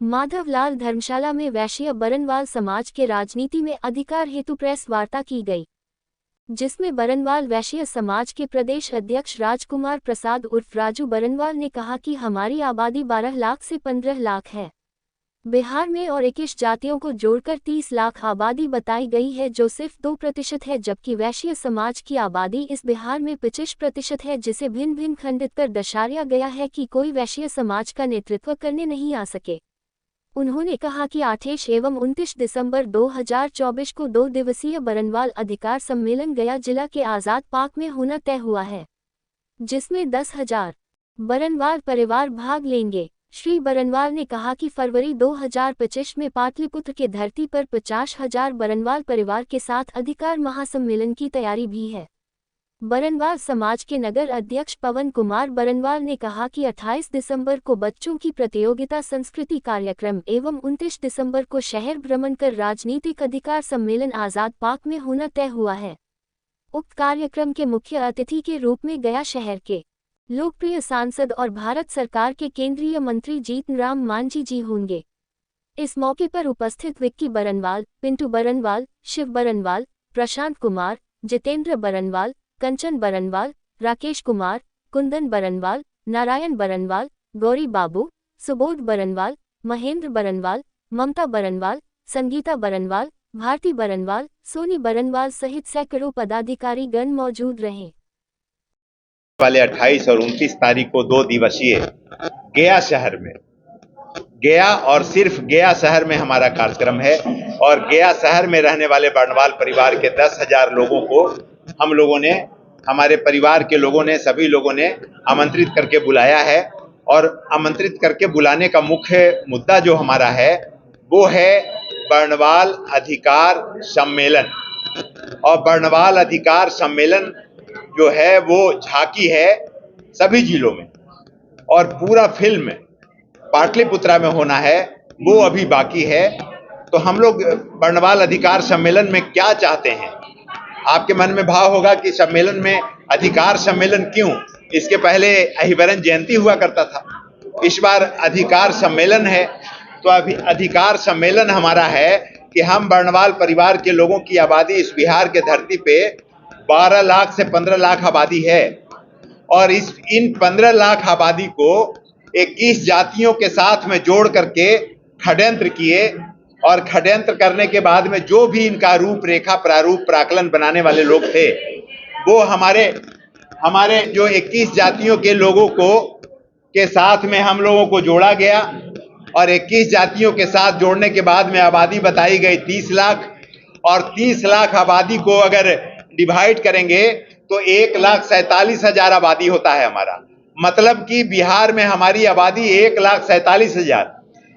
माधवलाल धर्मशाला में वैश्य बरनवाल समाज के राजनीति में अधिकार हेतु प्रेस वार्ता की गई, जिसमें बरनवाल वैश्य समाज के प्रदेश अध्यक्ष राजकुमार प्रसाद उर्फ राजू बरनवाल ने कहा कि हमारी आबादी 12 लाख से 15 लाख है। बिहार में और 21 जातियों को जोड़कर 30 लाख आबादी बताई गई है, जो सिर्फ 2% है, जबकि वैश्य समाज की आबादी इस बिहार में 25% है, जिसे भिन्न भिन्न खंडित कर दर्शाया गया है कि कोई वैश्य समाज का नेतृत्व करने नहीं आ सके। उन्होंने कहा कि 28 एवं 29 दिसंबर 2024 को 2 दिवसीय बरनवाल अधिकार सम्मेलन गया जिला के आज़ाद पार्क में होना तय हुआ है, जिसमें 10,000 बरनवाल परिवार भाग लेंगे। श्री बरनवाल ने कहा कि फरवरी 2025 में पाटलिपुत्र के धरती पर 50,000 बरनवाल परिवार के साथ अधिकार महासम्मेलन की तैयारी भी है। बरनवाल समाज के नगर अध्यक्ष पवन कुमार बरनवाल ने कहा कि 28 दिसंबर को बच्चों की प्रतियोगिता संस्कृति कार्यक्रम एवं 29 दिसंबर को शहर भ्रमण कर राजनीतिक अधिकार सम्मेलन आज़ाद पार्क में होना तय हुआ है। उक्त कार्यक्रम के मुख्य अतिथि के रूप में गया शहर के लोकप्रिय सांसद और भारत सरकार के केंद्रीय मंत्री जीतन राम मांझी जी होंगे। इस मौके पर उपस्थित विक्की बरनवाल, पिंटू बरनवाल, शिव बरनवाल, प्रशांत कुमार, जितेंद्र बरनवाल, कंचन बरनवाल, राकेश कुमार, कुंदन बरनवाल, नारायण बरनवाल, गौरी बाबू, सुबोध बरनवाल, महेंद्र बरनवाल, ममता बरनवाल, संगीता बरनवाल, भारती बरनवाल, सोनी बरनवाल सहित सैकड़ों पदाधिकारी गण मौजूद रहे। वाले 28 और 29 तारीख को 2 दिवसीय गया शहर में, गया और सिर्फ गया शहर में हमारा कार्यक्रम है और गया शहर में रहने वाले बरनवाल परिवार के 10,000 लोगों को हम लोगों ने, हमारे परिवार के लोगों ने, सभी लोगों ने आमंत्रित करके बुलाया है। और आमंत्रित करके बुलाने का मुख्य मुद्दा जो हमारा है वो है बरनवाल अधिकार सम्मेलन। और बरनवाल अधिकार सम्मेलन जो है वो झांकी है सभी जिलों में और पूरा फिल्म पाटलिपुत्रा में होना है, वो अभी बाकी है। तो हम लोग बरनवाल अधिकार सम्मेलन में क्या चाहते हैं, आपके मन में भाव होगा कि सम्मेलन में अधिकार सम्मेलन क्यों? इसके पहले अहिबरन जयंती हुआ करता था, इस बार अधिकार सम्मेलन है। तो अभी अधिकार सम्मेलन हमारा है कि हम बरनवाल परिवार के लोगों की आबादी इस बिहार के धरती पे 12 लाख से 15 लाख आबादी है और इन 15 लाख आबादी को 21 जातियों के साथ में जोड़ करके षड्यंत्र किए और षड्यंत्र करने के बाद में जो भी इनका रूपरेखा प्रारूप प्राकलन बनाने वाले लोग थे वो हमारे जो 21 जातियों के लोगों को के साथ में हम लोगों को जोड़ा गया और 21 जातियों के साथ जोड़ने के बाद में आबादी बताई गई 30 लाख और 30 लाख आबादी को अगर डिवाइड करेंगे तो 1,47,000 आबादी होता है हमारा। मतलब कि बिहार में हमारी आबादी 1,47,000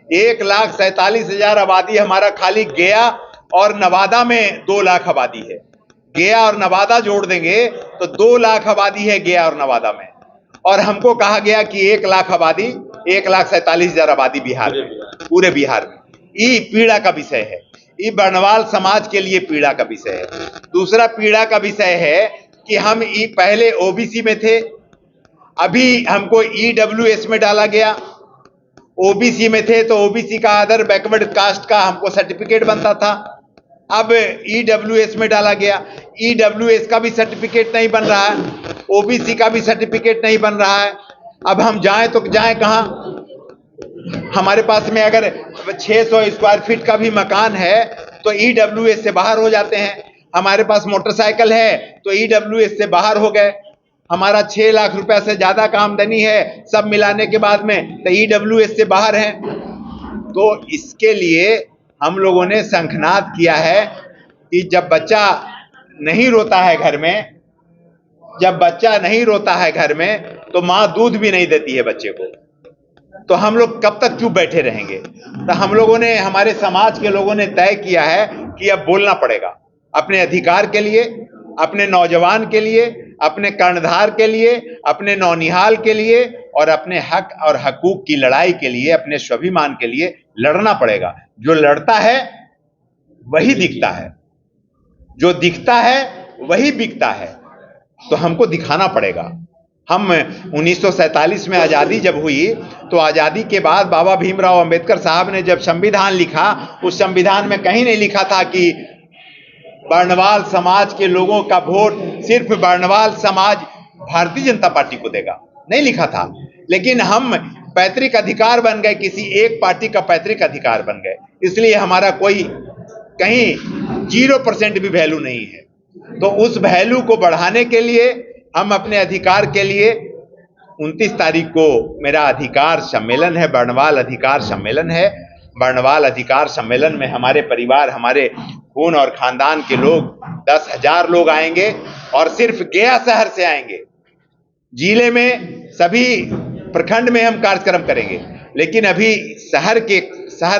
1,47,000 आबादी हमारा खाली गया और नवादा में 2 लाख आबादी है। गया और नवादा जोड़ देंगे तो 2 लाख आबादी है गया और नवादा में। और हमको कहा गया कि 1 लाख आबादी, 1,47,000 आबादी बिहार में, पूरे बिहार में। ये पीड़ा का विषय है, ये बरनवाल समाज के लिए पीड़ा का विषय है। दूसरा पीड़ा का विषय है कि हम पहले ओबीसी में थे, अभी हमको ईडब्ल्यूएस में डाला गया। ओबीसी में थे तो ओबीसी का अदर बैकवर्ड कास्ट का हमको सर्टिफिकेट बनता था, अब ईडब्ल्यूएस में डाला गया। ईडब्ल्यूएस का भी सर्टिफिकेट नहीं बन रहा है, ओबीसी का भी सर्टिफिकेट नहीं बन रहा है। अब हम जाएं तो जाएं कहां? हमारे पास में अगर 600 स्क्वायर फीट का भी मकान है तो ईडब्ल्यूएस से बाहर हो जाते हैं। हमारे पास मोटरसाइकिल है तो ईडब्ल्यूएस से बाहर हो गए। हमारा 6 लाख रुपए से ज्यादा का आमदनी है सब मिलाने के बाद में, तो ईडब्ल्यूएस से बाहर है। तो इसके लिए हम लोगों ने शंखनाद किया है कि जब बच्चा नहीं रोता है घर में, जब बच्चा नहीं रोता है घर में तो माँ दूध भी नहीं देती है बच्चे को, तो हम लोग कब तक चुप बैठे रहेंगे? तो हम लोगों ने, हमारे समाज के लोगों ने तय किया है कि अब बोलना पड़ेगा अपने अधिकार के लिए, अपने नौजवान के लिए, अपने कर्णधार के लिए, अपने नौनिहाल के लिए और अपने हक और हकूक की लड़ाई के लिए, अपने स्वाभिमान के लिए लड़ना पड़ेगा। जो लड़ता है वही दिखता है, जो दिखता है वही बिकता है। तो हमको दिखाना पड़ेगा, हम 1947 में आज़ादी जब हुई तो आज़ादी के बाद बाबा भीमराव अंबेडकर साहब ने जब संविधान लिखा, उस संविधान में कहीं नहीं लिखा था कि वर्णवाल समाज के लोगों का वोट सिर्फ वर्णवाल समाज भारतीय जनता पार्टी को देगा, नहीं लिखा था। लेकिन हम पैतृक अधिकार बन गए, किसी एक पार्टी का पैतृक अधिकार बन गए, इसलिए हमारा कोई कहीं 0% भी वैल्यू नहीं है। तो उस वैल्यू को बढ़ाने के लिए हम अपने अधिकार के लिए 29 तारीख को मेरा अधिकार सम्मेलन है, वर्णवाल अधिकार सम्मेलन है। वर्णवाल अधिकार सम्मेलन में हमारे परिवार, हमारे खून और खानदान के लोग 10,000 लोग आएंगे और सिर्फ गया शहर से आएंगे। जिले में सभी प्रखंड में हम कार्यक्रम करेंगे, लेकिन अभी शहर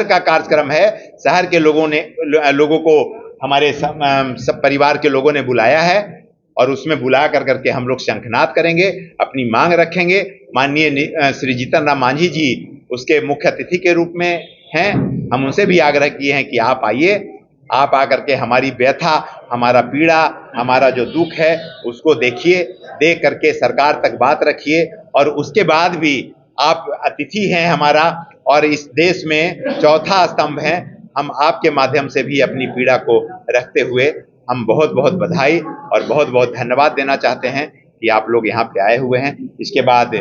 का कार्यक्रम है। शहर के लोगों को हमारे सब परिवार के लोगों ने बुलाया है और उसमें बुला करके हम लोग शंखनाद करेंगे, अपनी मांग रखेंगे। माननीय श्री जीतन राम मांझी जी उसके मुख्य अतिथि के रूप में हैं। हम उनसे भी आग्रह किए हैं कि आप आइए, आप आकर के हमारी व्यथा, हमारा पीड़ा, हमारा जो दुख है उसको देखिए, देख करके सरकार तक बात रखिए। और उसके बाद भी आप अतिथि हैं हमारा और इस देश में चौथा स्तंभ हैं। हम आपके माध्यम से भी अपनी पीड़ा को रखते हुए हम बहुत बहुत बधाई और बहुत बहुत धन्यवाद देना चाहते हैं कि आप लोग यहाँ पे आए हुए हैं। इसके बाद